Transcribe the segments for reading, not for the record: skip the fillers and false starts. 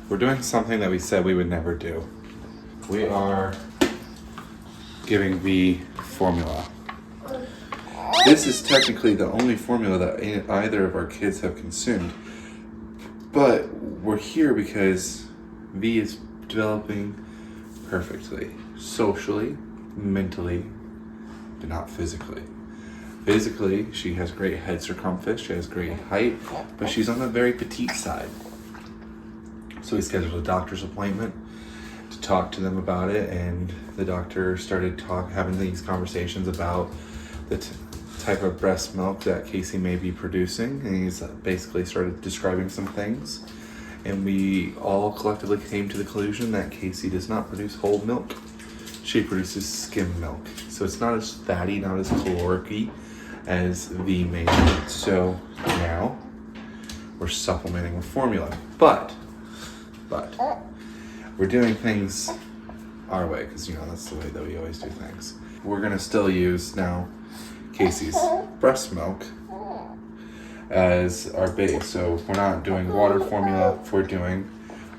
we're doing something that we said we would never do. We are giving V formula. This is technically the only formula that either of our kids have consumed. But we're here because V is developing perfectly, socially, mentally, but not physically. Physically, she has great head circumference, she has great height, but she's on the very petite side. So we scheduled a doctor's appointment to talk to them about it, and the doctor started having these conversations about the type of breast milk that CASiE may be producing, and he's basically started describing some things, and we all collectively came to the conclusion that CASiE does not produce whole milk. She produces skim milk, so it's not as fatty, not as caloric-y as V may be. So now we're supplementing with formula, but we're doing things our way, because that's the way that we always do things. We're gonna still use now CASiE's breast milk as our base. So we're not doing water formula, we're doing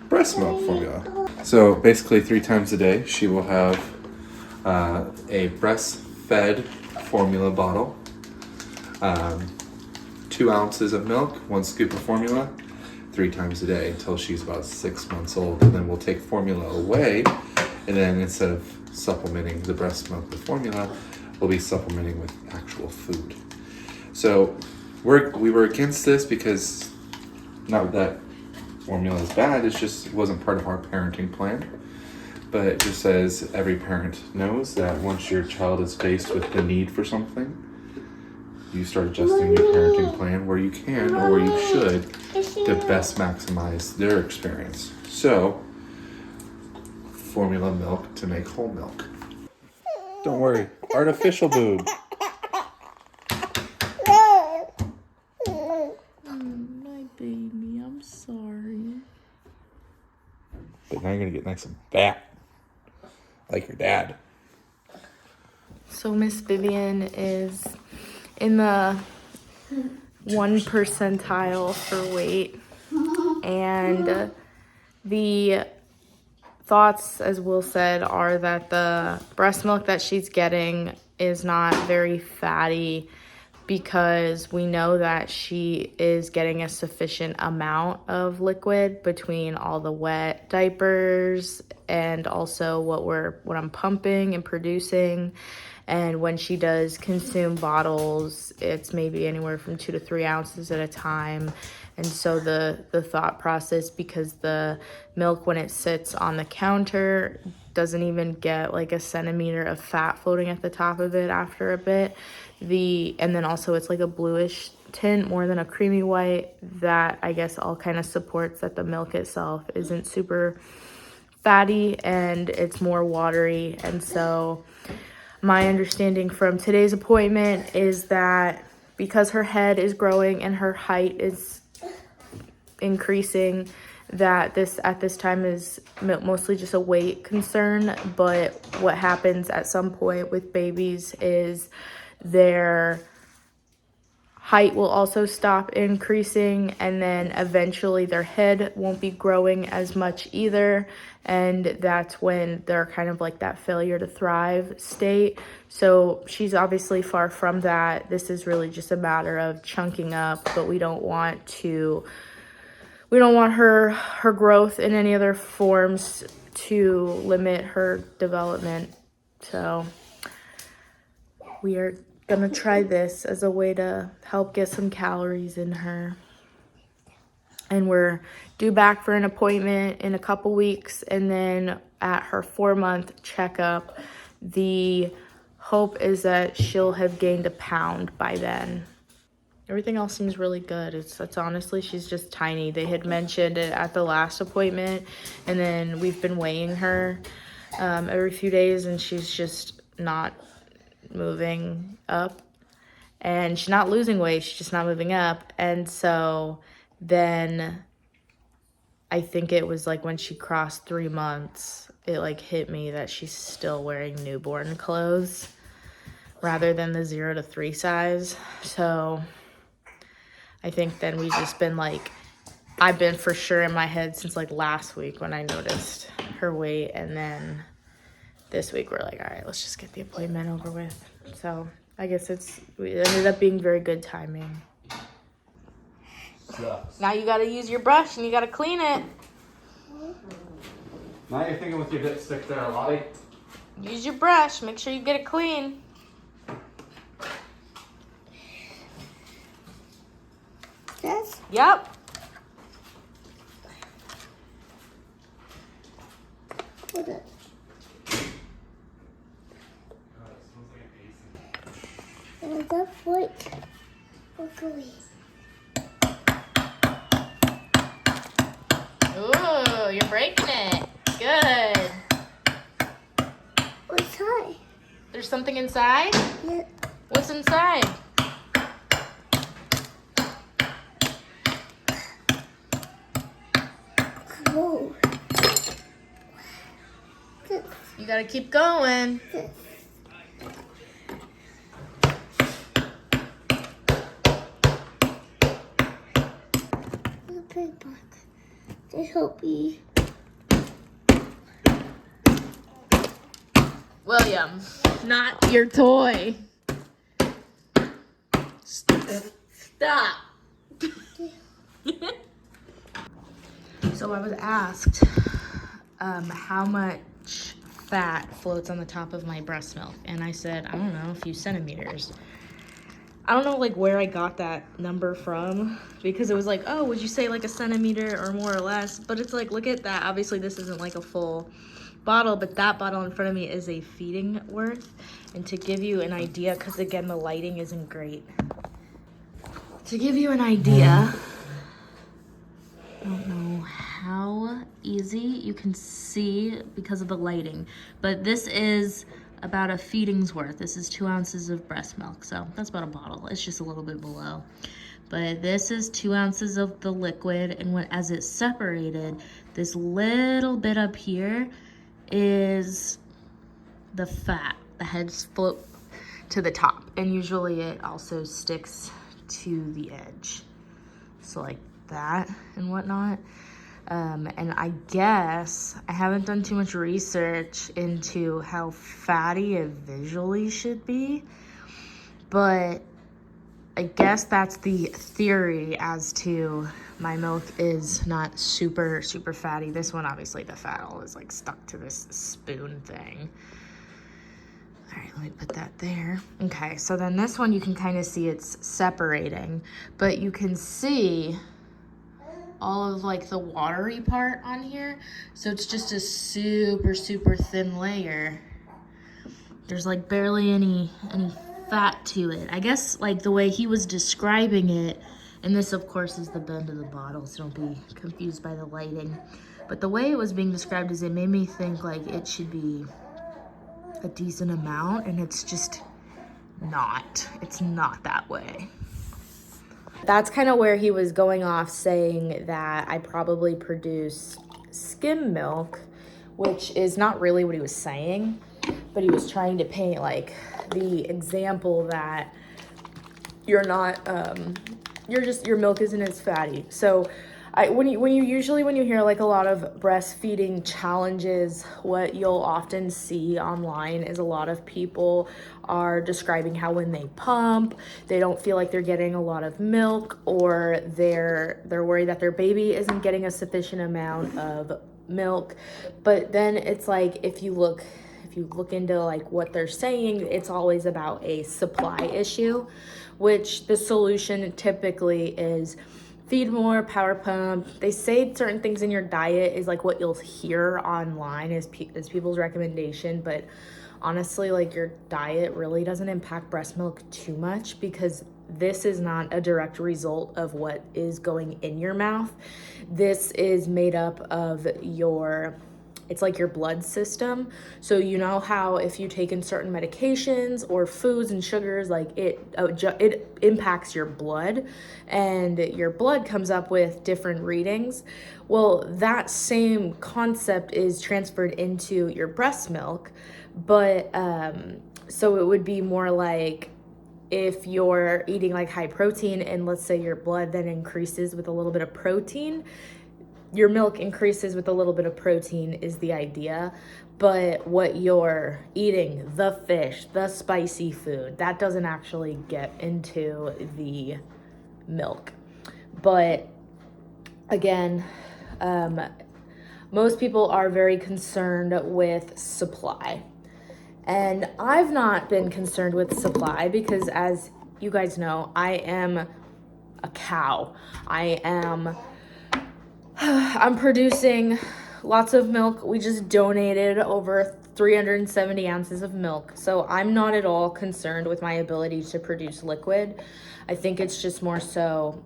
breast milk formula. So basically 3 times a day, she will have a breastfed formula bottle, 2 ounces of milk, 1 scoop of formula, 3 times a day until she's about 6 months old. And then we'll take formula away, and then instead of supplementing the breast milk with formula, we'll be supplementing with actual food. So we were against this because, not that formula is bad, it wasn't part of our parenting plan. But just as every parent knows that once your child is faced with the need for something, you start adjusting your parenting plan where you can or where you should to best maximize their experience. So, formula milk to make whole milk. Don't worry, artificial boob. My baby, I'm sorry. But now you're gonna get nice and fat, like your dad. So Miss Vivienne is in the 1 percentile for weight, and the thoughts, as Will said, are that the breast milk that she's getting is not very fatty, because we know that she is getting a sufficient amount of liquid between all the wet diapers and also what I'm pumping and producing. And when she does consume bottles, it's maybe anywhere from 2 to 3 ounces at a time. And so the thought process, because the milk, when it sits on the counter, doesn't even get like a centimeter of fat floating at the top of it after a bit. And then also it's like a bluish tint more than a creamy white. That I guess all kind of supports that the milk itself isn't super fatty and it's more watery. And so my understanding from today's appointment is that because her head is growing and her height is increasing, that this at this time is mostly just a weight concern. But what happens at some point with babies is their height will also stop increasing, and then eventually their head won't be growing as much either, and that's when they're kind of like that failure to thrive state. So she's obviously far from that. This is really just a matter of chunking up, but we don't want her growth in any other forms to limit her development. So we are gonna try this as a way to help get some calories in her. And we're due back for an appointment in a couple weeks, and then at her 4-month checkup, the hope is that she'll have gained a pound by then. Everything else seems really good. It's honestly, she's just tiny. They had mentioned it at the last appointment, and then we've been weighing her every few days, and she's just not moving up, and she's not losing weight, she's just not moving up. And so then I think it was like when she crossed 3 months, it like hit me that she's still wearing newborn clothes rather than the 0 to 3 size. So I think then we've just been like I've been for sure in my head since like last week when I noticed her weight, and then this week we're like, all right, let's just get the appointment over with. So I guess it ended up being very good timing. Now you gotta use your brush and you gotta clean it. Now you're thinking with your dipstick there, Lottie. Use your brush, make sure you get it clean. Yes? Yep. Hold it. And that foot. Okay. Ooh, you're breaking it. Good. What's high? There's something inside? Yeah. What's inside? Whoa. You gotta keep going. The big box. They help me. William, not your toy. Stop. So I was asked how much fat floats on the top of my breast milk, and I said, I don't know, a few centimeters. I don't know like where I got that number from, because it was like, oh, would you say like a centimeter or more or less? But it's like, look at that. Obviously this isn't like a full bottle, but that bottle in front of me is a feeding worth. And to give you an idea, because again the lighting isn't great, to give you an idea, I don't know how easy you can see because of the lighting, but this is about a feeding's worth. This is 2 ounces of breast milk, so that's about a bottle. It's just a little bit below, but this is 2 ounces of the liquid, and as it's separated, this little bit up here is the fat. The heads float to the top, and usually it also sticks to the edge, so like that and whatnot. And I guess I haven't done too much research into how fatty it visually should be, but I guess that's the theory as to my milk is not super fatty. This one, obviously the fat all is like stuck to this spoon thing. All right, let me put that there. Okay, so then this one you can kind of see it's separating, but you can see all of like the watery part on here. So it's just a super thin layer. There's like barely any fat to it. I guess like the way he was describing it, and this of course is the bend of the bottle, so don't be confused by the lighting. But the way it was being described is it made me think like it should be a decent amount, and it's just not. It's not that way. That's kind of where he was going off, saying that I probably produce skim milk, which is not really what he was saying, but he was trying to paint like the example that you're not, your milk isn't as fatty. So when you hear like a lot of breastfeeding challenges, what you'll often see online is a lot of people are describing how when they pump, they don't feel like they're getting a lot of milk, or they're worried that their baby isn't getting a sufficient amount of milk. But then it's like, if you look into like what they're saying, it's always about a supply issue, which the solution typically is feed more, power pump. They say certain things in your diet is like what you'll hear online is people's recommendation, but honestly, like your diet really doesn't impact breast milk too much, because this is not a direct result of what is going in your mouth. This is made up of it's like your blood system. So you know how if you take in certain medications or foods and sugars, like it impacts your blood, and your blood comes up with different readings. Well, that same concept is transferred into your breast milk, but so it would be more like if you're eating like high protein and let's say your blood then increases with a little bit of protein, your milk increases with a little bit of protein is the idea. But what you're eating, the fish, the spicy food, that doesn't actually get into the milk. But again, most people are very concerned with supply. And I've not been concerned with supply because, as you guys know, I am a cow. I'm producing lots of milk. We just donated over 370 ounces of milk. So I'm not at all concerned with my ability to produce liquid. I think it's just more so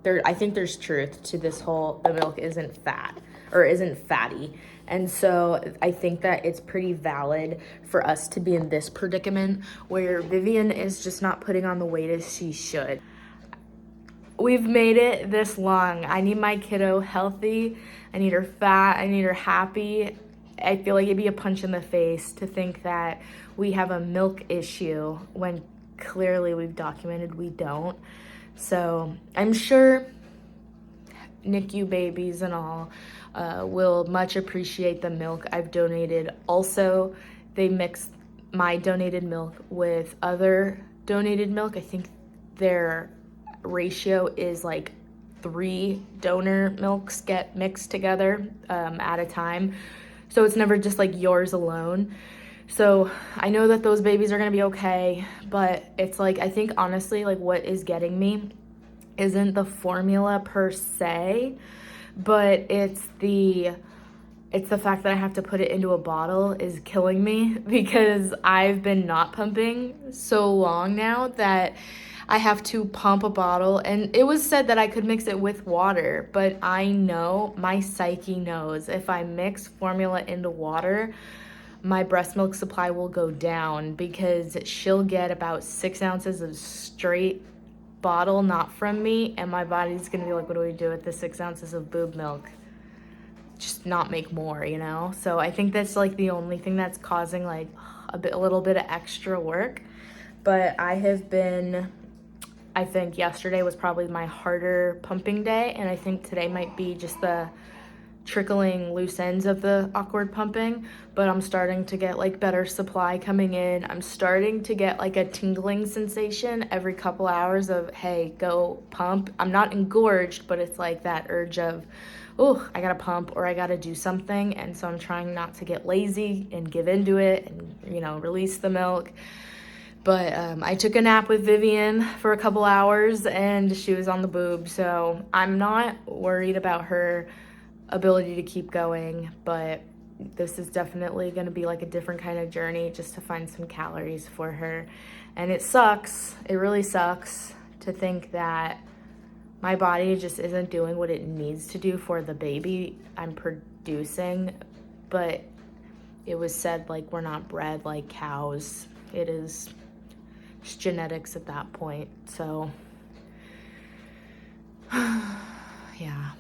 I think there's truth to this whole, the milk isn't fat or isn't fatty. And so I think that it's pretty valid for us to be in this predicament where Vivienne is just not putting on the weight as she should. We've made it this long. I need my kiddo healthy. I need her fat. I need her happy. I feel like it'd be a punch in the face to think that we have a milk issue when clearly we've documented we don't. So I'm sure NICU babies and all will much appreciate the milk I've donated. Also, they mix my donated milk with other donated milk. I think their ratio is like 3 donor milks get mixed together at a time. So it's never just like yours alone. So I know that those babies are gonna be okay, but it's like, I think honestly, like what is getting me isn't the formula per se, but it's the fact that I have to put it into a bottle is killing me because I've been not pumping so long now that I have to pump a bottle. And it was said that I could mix it with water, but I know, my psyche knows, if I mix formula into water, my breast milk supply will go down because she'll get about 6 ounces of straight bottle, not from me, and my body's gonna be like, what do we do with the 6 ounces of boob milk? Just not make more, you know? So I think that's like the only thing that's causing like a little bit of extra work. But I think yesterday was probably my harder pumping day, and I think today might be just the trickling loose ends of the awkward pumping, but I'm starting to get like better supply coming in. I'm starting to get like a tingling sensation every couple hours of, hey, go pump. I'm not engorged, but it's like that urge of, oh, I gotta pump or I gotta do something. And so I'm trying not to get lazy and give into it and, you know, release the milk. But I took a nap with Vivienne for a couple hours and she was on the boob. So I'm not worried about her ability to keep going, but this is definitely going to be like a different kind of journey just to find some calories for her. And it sucks, it really sucks to think that my body just isn't doing what it needs to do for the baby I'm producing. But it was said like we're not bred like cows. It is just genetics at that point. So yeah.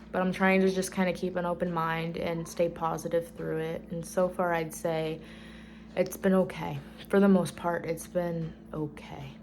But I'm trying to just kind of keep an open mind and stay positive through it. And so far, I'd say it's been okay. For the most part, it's been okay.